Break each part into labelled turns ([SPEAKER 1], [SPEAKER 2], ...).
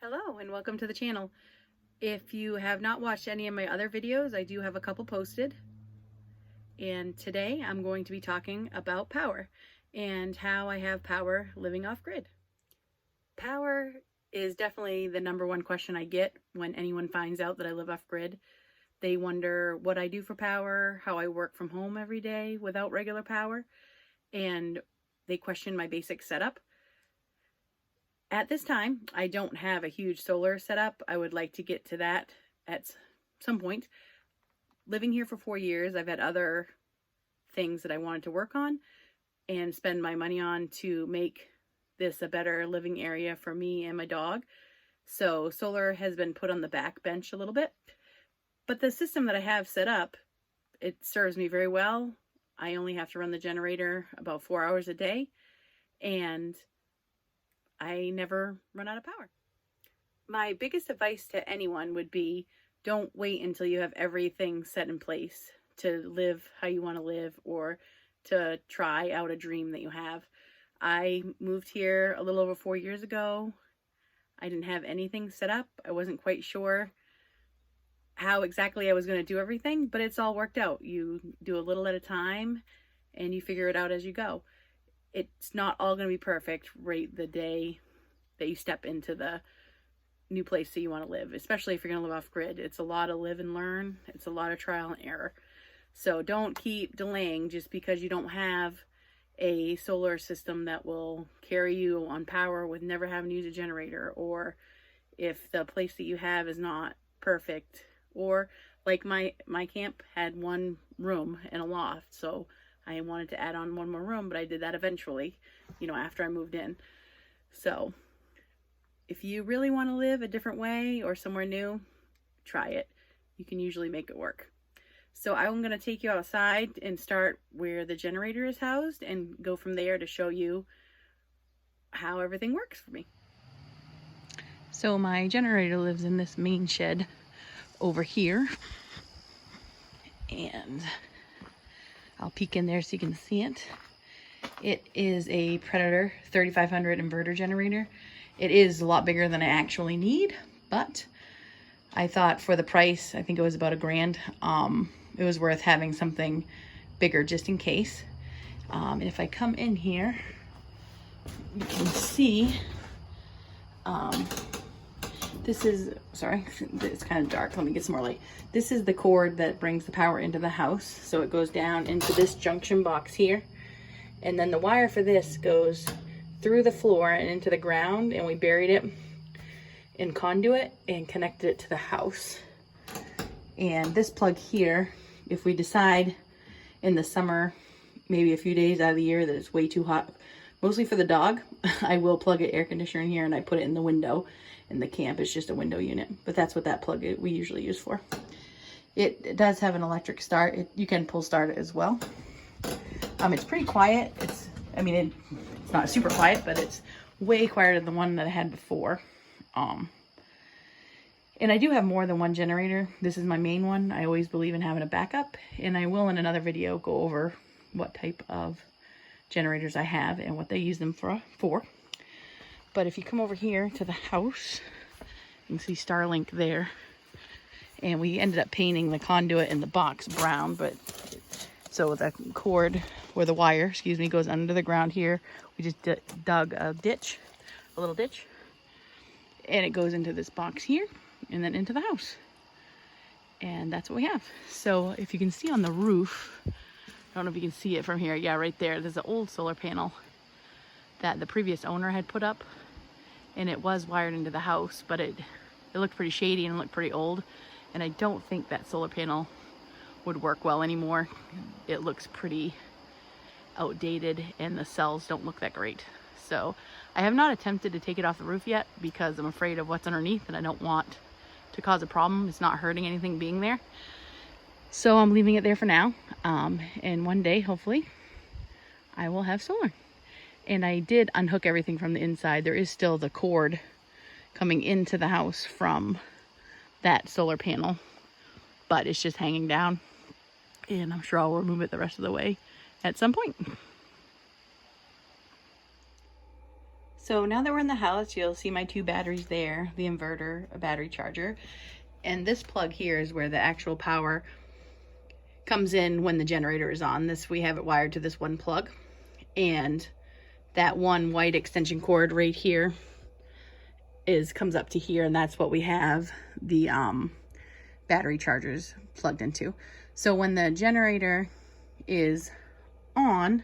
[SPEAKER 1] Hello and welcome to the channel. If you have not watched any of my other videos, I do have a couple posted. And today I'm going to be talking about power and how I have power living off grid. Power is definitely the number one question I get when anyone finds out that I live off grid. They wonder what I do for power, how I work from home every day without regular power, and they question my basic setup. At this time, I don't have a huge solar setup. I would like to get to that at some point. Living here for 4 years, I've had other things that I wanted to work on and spend my money on to make this a better living area for me and my dog. So solar has been put on the back bench a little bit. But the system that I have set up, it serves me very well. I only have to run the generator about 4 hours a day, and I never run out of power. My biggest advice to anyone would be, don't wait until you have everything set in place to live how you want to live or to try out a dream that you have. I moved here a little over 4 years ago. I didn't have anything set up. I wasn't quite sure how exactly I was going to do everything, but it's all worked out. You do a little at a time and you figure it out as you go. It's not all going to be perfect right the day that you step into the new place that you want to live, especially if you're going to live off grid. It's a lot of live and learn. It's a lot of trial and error. So don't keep delaying just because you don't have a solar system that will carry you on power with never having to use a generator, or if the place that you have is not perfect, or like my camp had one room and a loft, so I wanted to add on one more room, but I did that eventually, after I moved in. So if you really want to live a different way or somewhere new, try it. You can usually make it work. So I'm going to take you outside and start where the generator is housed and go from there to show you how everything works for me. So my generator lives in this main shed over here, and I'll peek in there so you can see it. It is a Predator 3500 inverter generator. It is a lot bigger than I actually need, but I thought for the price, I think it was about $1,000, it was worth having something bigger just in case. And if I come in here, you can see, this is, sorry, it's kind of dark. Let me get some more light. This is the cord that brings the power into the house. So it goes down into this junction box here. And then the wire for this goes through the floor and into the ground. And we buried it in conduit and connected it to the house. And this plug here, if we decide in the summer, maybe a few days out of the year that it's way too hot, mostly for the dog, I will plug an air conditioner in here and I put it in the window. In the camp, it's just a window unit, but that's what that plug we usually use for. It does have an electric start. You can pull start it as well. It's pretty quiet. It's not super quiet, but it's way quieter than the one that I had before. And I do have more than one generator. This is my main one. I always believe in having a backup, and I will in another video go over what type of generators I have and what they use them for. But if you come over here to the house, you can see Starlink there. And we ended up painting the conduit in the box brown, but so the cord, or the wire, goes under the ground here. We just dug a ditch, a little ditch, and it goes into this box here and then into the house. And that's what we have. So if you can see on the roof, I don't know if you can see it from here. Yeah, right there. There's an old solar panel that the previous owner had put up, and it was wired into the house, but it looked pretty shady and looked pretty old, and I don't think that solar panel would work well anymore. It looks pretty outdated and the cells don't look that great. So I have not attempted to take it off the roof yet because I'm afraid of what's underneath and I don't want to cause a problem. It's not hurting anything being there. So I'm leaving it there for now. And one day, hopefully, I will have solar. And I did unhook everything from the inside. There is still the cord coming into the house from that solar panel, but it's just hanging down. And I'm sure I'll remove it the rest of the way at some point. So now that we're in the house, you'll see my 2 batteries there, the inverter, a battery charger, and this plug here is where the actual power comes in when the generator is on. This, we have it wired to this one plug, and that one white extension cord right here comes up to here, and that's what we have the battery chargers plugged into. So when the generator is on,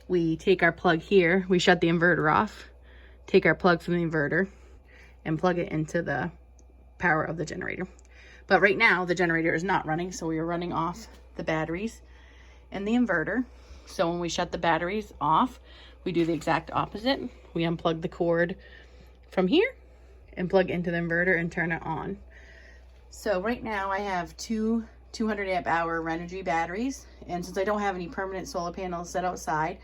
[SPEAKER 1] we take our plug here, we shut the inverter off, take our plug from the inverter and plug it into the power of the generator. But right now the generator is not running, so we are running off the batteries and the inverter. So when we shut the batteries off, we do the exact opposite. We unplug the cord from here and plug into the inverter and turn it on. So right now I have 2 200 amp hour Renogy batteries, and since I don't have any permanent solar panels set outside,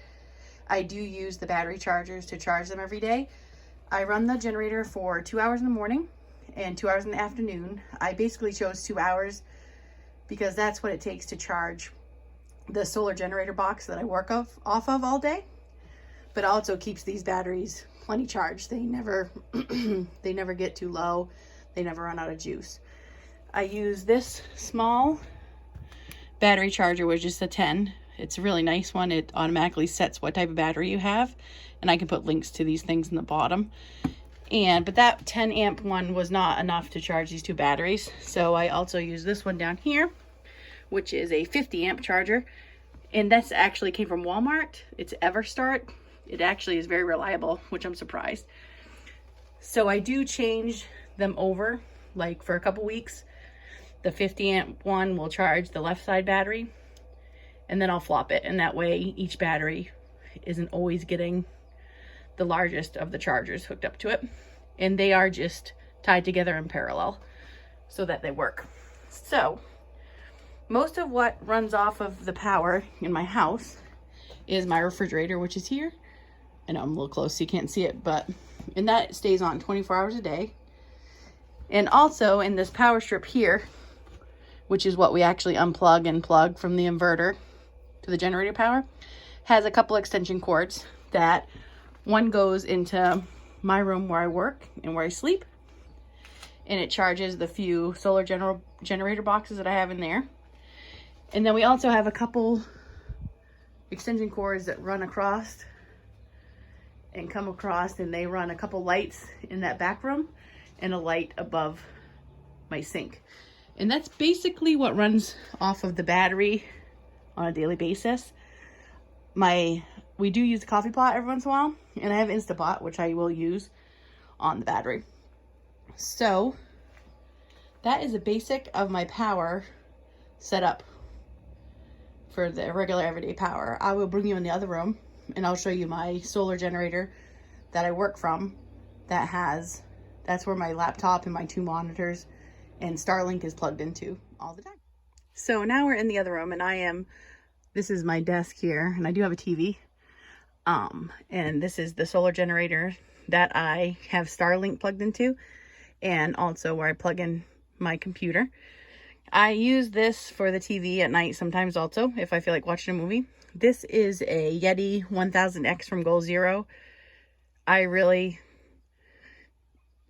[SPEAKER 1] I do use the battery chargers to charge them every day. I run the generator for 2 hours in the morning and 2 hours in the afternoon. I basically chose 2 hours because that's what it takes to charge the solar generator box that I work off of all day, but also keeps these batteries plenty charged. They never they never get too low. They never run out of juice. I use this small battery charger, which is a 10. It's a really nice one. It automatically sets what type of battery you have, and I can put links to these things in the bottom. But that 10 amp one was not enough to charge these 2 batteries, so I also use this one down here, which is a 50 amp charger, and that's actually came from Walmart. It's Everstart. It actually is very reliable, which I'm surprised. So I do change them over, like for a couple weeks. The 50 amp one will charge the left side battery, and then I'll flop it, and that way each battery isn't always getting the largest of the chargers hooked up to it, and they are just tied together in parallel so that they work. So most of what runs off of the power in my house is my refrigerator, which is here. I know I'm a little close so you can't see it, and that stays on 24 hours a day. And also in this power strip here, which is what we actually unplug and plug from the inverter to the generator power, has a couple extension cords that one goes into my room where I work and where I sleep, and it charges the few solar generator boxes that I have in there. And then we also have a couple extension cords that run across and come across, and they run a couple lights in that back room and a light above my sink. And that's basically what runs off of the battery on a daily basis. We do use a coffee pot every once in a while, and I have Instapot, which I will use on the battery. So that is a basic of my power setup for the regular everyday power. I will bring you in the other room and I'll show you my solar generator that I work from. That's where my laptop and my 2 monitors and Starlink is plugged into all the time. So now we're in the other room, and this is my desk here, and I do have a TV. And this is the solar generator that I have Starlink plugged into, and also where I plug in my computer. I use this for the TV at night sometimes also, if I feel like watching a movie. This is a Yeti 1000X from Goal Zero. I really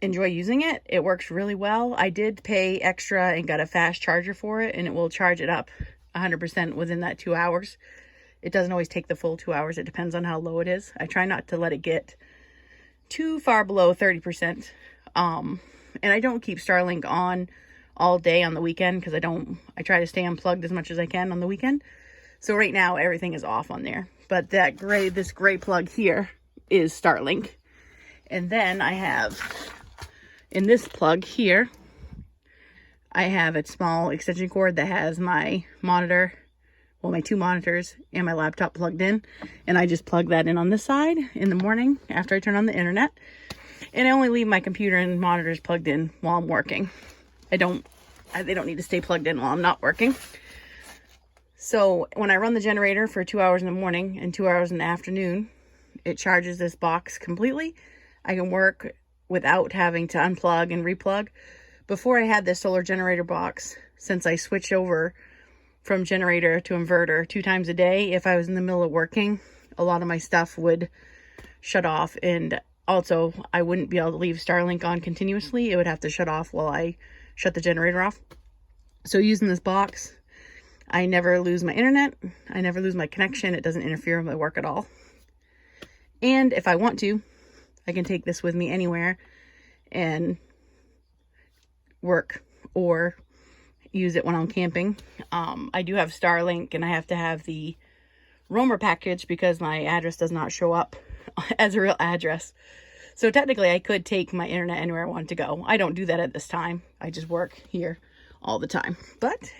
[SPEAKER 1] enjoy using it. It works really well. I did pay extra and got a fast charger for it, and it will charge it up 100% within that 2 hours. It doesn't always take the full 2 hours. It depends on how low it is. I try not to let it get too far below 30%. And I don't keep Starlink on all day on the weekend because I try to stay unplugged as much as I can on the weekend. So right now everything is off on there. But this gray plug here is Starlink. And then I have, in this plug here, I have a small extension cord that has my monitor, well, my 2 monitors and my laptop plugged in, and I just plug that in on this side in the morning after I turn on the internet. And I only leave my computer and monitors plugged in while I'm working. They don't need to stay plugged in while I'm not working. So when I run the generator for 2 hours in the morning and 2 hours in the afternoon, it charges this box completely. I can work without having to unplug and replug. Before I had this solar generator box, since I switched over from generator to inverter 2 times a day, if I was in the middle of working, a lot of my stuff would shut off. And also, I wouldn't be able to leave Starlink on continuously. It would have to shut off while I shut the generator off. So using this box, I never lose my internet. I never lose my connection. It doesn't interfere with my work at all. And if I want to, I can take this with me anywhere and work or use it when I'm camping. I do have Starlink, and I have to have the roamer package because my address does not show up as a real address. So technically I could take my internet anywhere I want to go. I don't do that at this time. I just work here all the time. But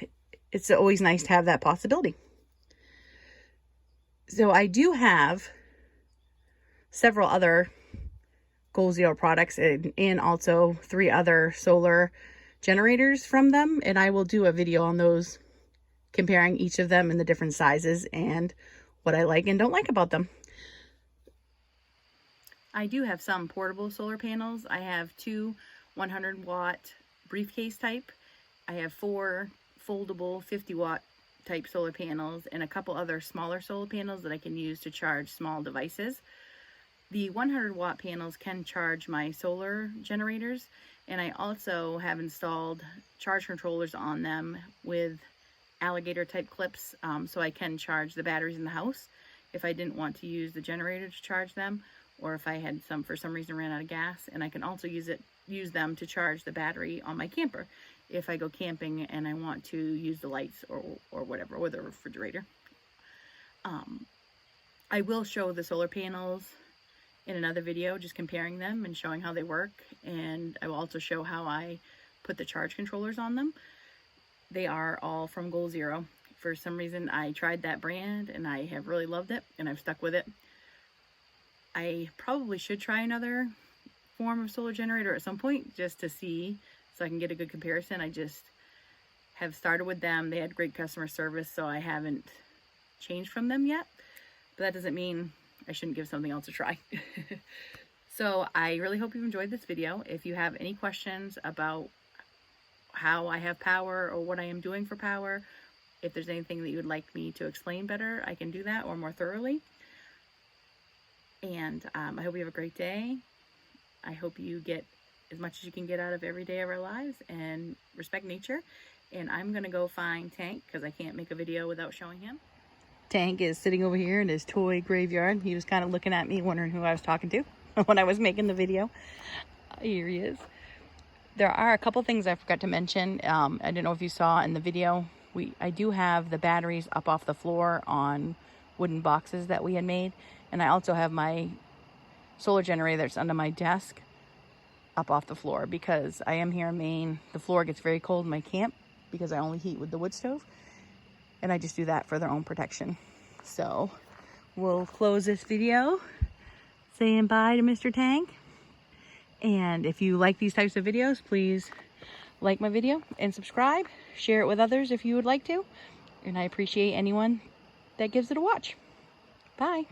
[SPEAKER 1] it's always nice to have that possibility. So I do have several other Goal Zero products and also 3 other solar generators from them. And I will do a video on those, comparing each of them in the different sizes and what I like and don't like about them. I do have some portable solar panels. I have 2 100-watt briefcase type. I have 4 foldable 50-watt type solar panels and a couple other smaller solar panels that I can use to charge small devices. The 100-watt panels can charge my solar generators, and I also have installed charge controllers on them with alligator type clips, so I can charge the batteries in the house if I didn't want to use the generator to charge them, or if I had for some reason ran out of gas. And I can also use them to charge the battery on my camper if I go camping and I want to use the lights or whatever, or the refrigerator. I will show the solar panels in another video, just comparing them and showing how they work, and I will also show how I put the charge controllers on them. They are all from Goal Zero. For some reason I tried that brand and I have really loved it, and I've stuck with it. I probably should try another form of solar generator at some point just to see, so I can get a good comparison. I just have started with them. They had great customer service, so I haven't changed from them yet, but that doesn't mean I shouldn't give something else a try. So I really hope you've enjoyed this video. If you have any questions about how I have power or what I am doing for power, if there's anything that you would like me to explain better, I can do that, or more thoroughly. And I hope you have a great day. I hope you get as much as you can get out of every day of our lives and respect nature. And I'm going to go find Tank because I can't make a video without showing him. Tank is sitting over here in his toy graveyard. He was kind of looking at me, wondering who I was talking to when I was making the video. Here he is. There are a couple things I forgot to mention. I don't know if you saw in the video. I do have the batteries up off the floor on wooden boxes that we had made. And I also have my solar generator that's under my desk up off the floor because I am here in Maine. The floor gets very cold in my camp because I only heat with the wood stove. And I just do that for their own protection. So we'll close this video saying bye to Mr. Tank. And if you like these types of videos, please like my video and subscribe. Share it with others if you would like to. And I appreciate anyone that gives it a watch. Bye.